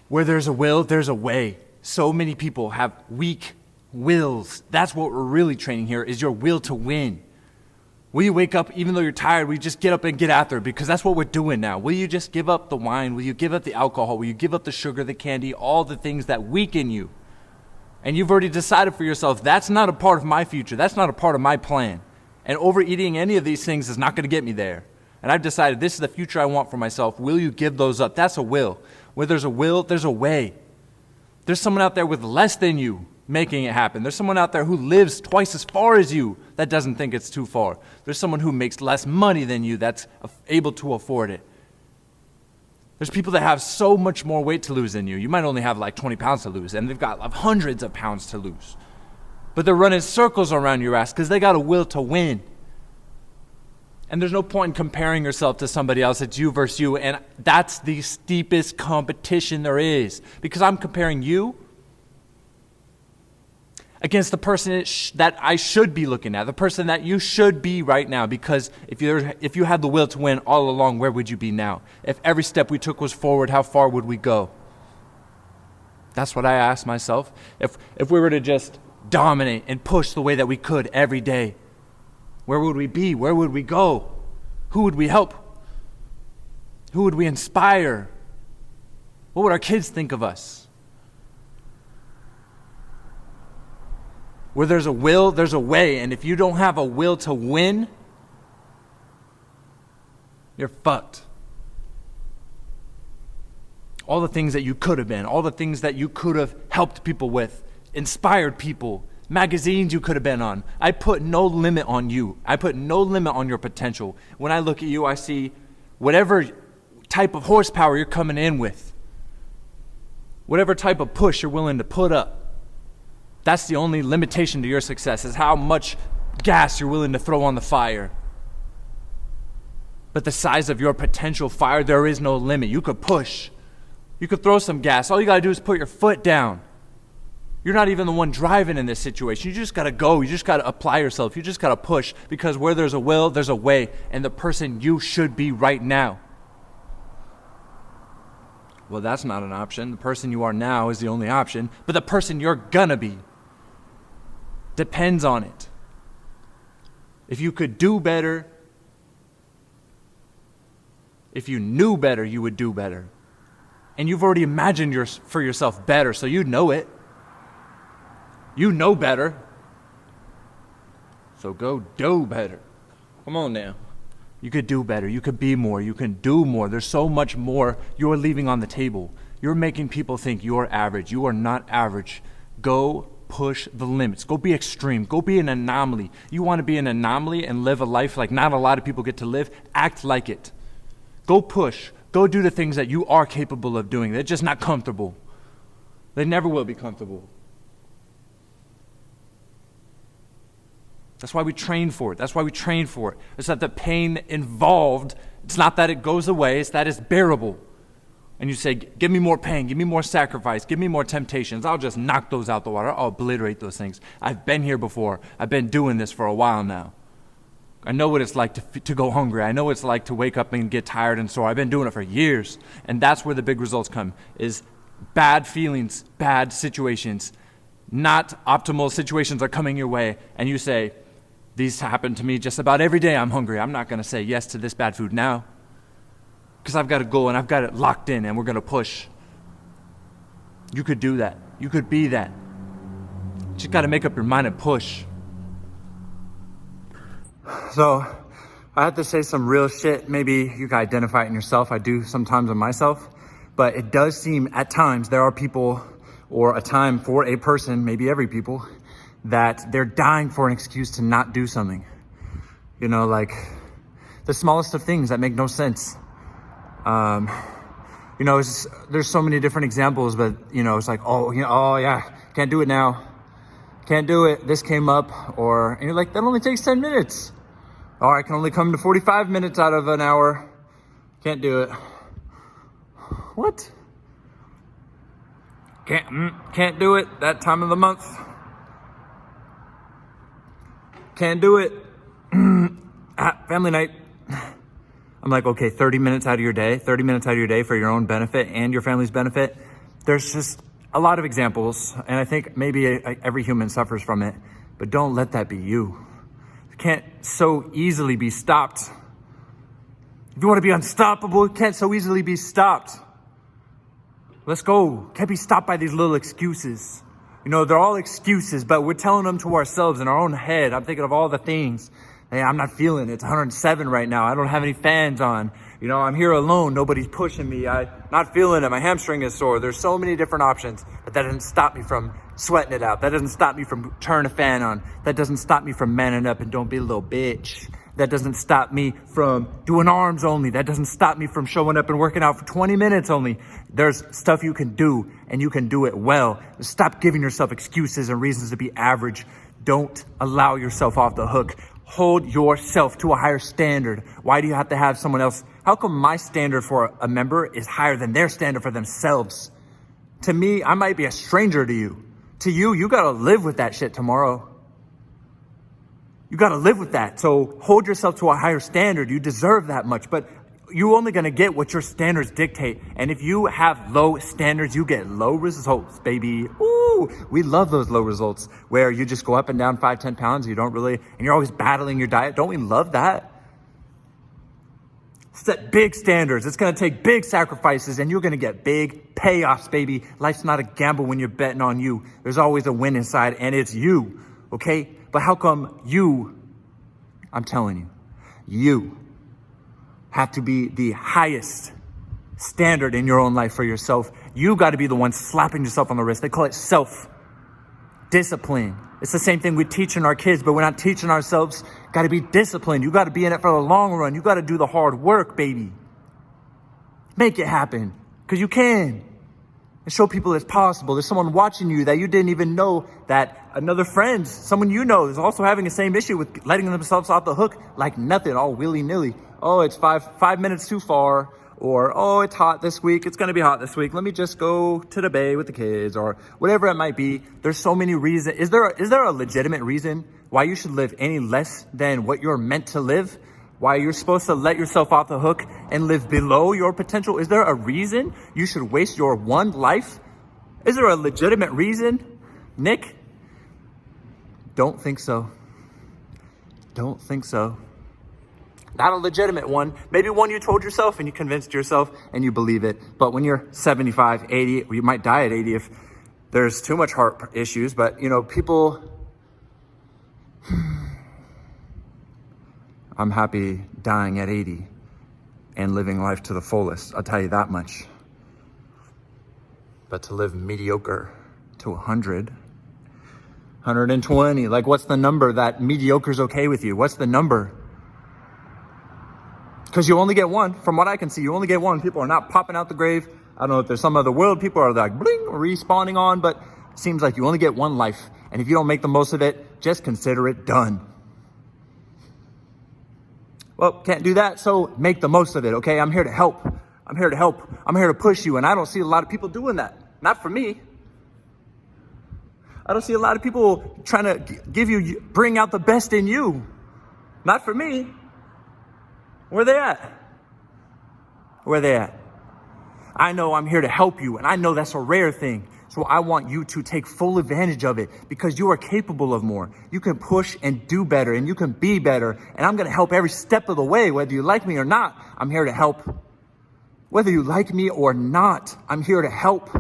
Where there's a will, there's a way. So many people have weak wills. That's what we're really training here, is your will to win. Will you wake up, even though you're tired, will you just get up and get after it? Because that's what we're doing now. Will you just give up the wine? Will you give up the alcohol? Will you give up the sugar, the candy, all the things that weaken you? And you've already decided for yourself, that's not a part of my future. That's not a part of my plan. And overeating any of these things is not going to get me there. And I've decided this is the future I want for myself. Will you give those up? That's a will. Where there's a will, there's a way. There's someone out there with less than you making it happen. There's someone out there who lives twice as far as you that doesn't think it's too far. There's someone who makes less money than you that's able to afford it. There's people that have so much more weight to lose than you. You might only have like 20 pounds to lose, and they've got hundreds of pounds to lose. But they're running circles around your ass because they got a will to win. And there's no point in comparing yourself to somebody else. It's you versus you, and that's the steepest competition there is. Because I'm comparing you against the person that I should be looking at, the person that you should be right now. Because if you had the will to win all along, where would you be now? If every step we took was forward, how far would we go? That's what I ask myself. If we were to just dominate and push the way that we could every day, where would we be? Where would we go? Who would we help? Who would we inspire? What would our kids think of us? Where there's a will, there's a way. And if you don't have a will to win, you're fucked. All the things that you could have been, all the things that you could have helped people with, inspired people, magazines you could have been on. I put no limit on you. I put no limit on your potential. When I look at you, I see whatever type of horsepower you're coming in with, whatever type of push you're willing to put up. That's the only limitation to your success, is how much gas you're willing to throw on the fire. But the size of your potential fire, there is no limit. You could push. You could throw some gas. All you got to do is put your foot down. You're not even the one driving in this situation. You just got to go. You just got to apply yourself. You just got to push, because where there's a will, there's a way. And the person you should be right now, well, that's not an option. The person you are now is the only option. But the person you're going to be depends on it. If you could do better, if you knew better, you would do better. And you've already imagined for yourself better, so you know it. You know better. So go do better. Come on now. You could do better. You could be more. You can do more. There's so much more you're leaving on the table. You're making people think you're average. You are not average. Go push the limits. Go be extreme. Go be an anomaly. You want to be an anomaly and live a life like not a lot of people get to live? Act like it. Go push. Go do the things that you are capable of doing. They're just not comfortable. They never will be comfortable. That's why we train for it. That's why we train for it. It's that the pain involved, it's not that it goes away, it's that it's bearable. And you say, give me more pain, give me more sacrifice, give me more temptations. I'll just knock those out the water. I'll obliterate those things. I've been here before. I've been doing this for a while now. I know what it's like to go hungry. I know what it's like to wake up and get tired and sore. I've been doing it for years. And that's where the big results come, is bad feelings, bad situations, not optimal situations are coming your way. And you say, these happen to me just about every day I'm hungry. I'm not going to say yes to this bad food now, because I've got to go and I've got it locked in and we're going to push. You could do that. You could be that. You just got to make up your mind and push. So I have to say some real shit. Maybe you can identify it in yourself. I do sometimes in myself. But it does seem at times there are people, or a time for a person, maybe every people, that they're dying for an excuse to not do something. You know, like the smallest of things that make no sense. You know, there's so many different examples, but you know, it's like, oh yeah, can't do it now. Can't do it. This came up, and you're like, that only takes 10 minutes. Or I can only come to 45 minutes out of an hour. Can't do it. What? Can't do it that time of the month. Can't do it. Family night. I'm like, okay, 30 minutes out of your day for your own benefit and your family's benefit. There's just a lot of examples, and I think maybe every human suffers from it, but don't let that be you. You can't so easily be stopped. If you want to be unstoppable, it can't so easily be stopped. Let's go. Can't be stopped by these little excuses. You know, they're all excuses, but we're telling them to ourselves in our own head. I'm thinking of all the things. Hey, I'm not feeling it. It's 107 right now. I don't have any fans on. You know, I'm here alone. Nobody's pushing me. I'm not feeling it. My hamstring is sore. There's so many different options, but that doesn't stop me from sweating it out. That doesn't stop me from turning a fan on. That doesn't stop me from manning up and don't be a little bitch. That doesn't stop me from doing arms only. That doesn't stop me from showing up and working out for 20 minutes only. There's stuff you can do, and you can do it well. Stop giving yourself excuses and reasons to be average. Don't allow yourself off the hook. Hold yourself to a higher standard. Why do you have to have someone else? How come my standard for a member is higher than their standard for themselves? To me, I might be a stranger to you. To you, you gotta live with that shit tomorrow. You got to live with that. So hold yourself to a higher standard. You deserve that much, but you're only going to get what your standards dictate. And if you have low standards, you get low results, baby. Ooh, we love those low results where you just go up and down 5-10 pounds. You don't really, and you're always battling your diet. Don't we love that? Set big standards. It's going to take big sacrifices and you're going to get big payoffs, baby. Life's not a gamble when you're betting on you. There's always a win inside, and it's you. Okay? But how come I'm telling you, you have to be the highest standard in your own life for yourself. You got to be the one slapping yourself on the wrist. They call it self-discipline. It's the same thing we're teaching our kids, but we're not teaching ourselves. Got to be disciplined. You got to be in it for the long run. You got to do the hard work, baby. Make it happen, because you can. And show people it's possible. There's someone watching you that you didn't even know, that another friend, someone you know, is also having the same issue with letting themselves off the hook like nothing, all willy-nilly. Oh, it's five minutes too far. Or, oh, it's hot this week. It's going to be hot this week. Let me just go to the bay with the kids, or whatever it might be. There's so many reasons. Is there a legitimate reason why you should live any less than what you're meant to live? Why you're supposed to let yourself off the hook and live below your potential? Is there a reason you should waste your one life? Is there a legitimate reason, Nick? Don't think so. Don't think so. Not a legitimate one. Maybe one you told yourself and you convinced yourself and you believe it. But when you're 75, 80, or you might die at 80 if there's too much heart issues. But, you know, people... I'm happy dying at 80 and living life to the fullest. I'll tell you that much. But to live mediocre to 100, 120, like what's the number that mediocre's okay with you? What's the number? Because you only get one. From what I can see, you only get one. People are not popping out the grave. I don't know if there's some other world people are like bling, respawning on, but it seems like you only get one life. And if you don't make the most of it, just consider it done. Well, can't do that, so make the most of it, okay? I'm here to help. I'm here to help. I'm here to push you, and I don't see a lot of people doing that. Not for me. I don't see a lot of people trying to bring out the best in you. Not for me. Where they at? Where they at? I know I'm here to help you, and I know that's a rare thing. So I want you to take full advantage of it, because you are capable of more. You can push and do better, and you can be better. And I'm going to help every step of the way, whether you like me or not. I'm here to help. Whether you like me or not, I'm here to help.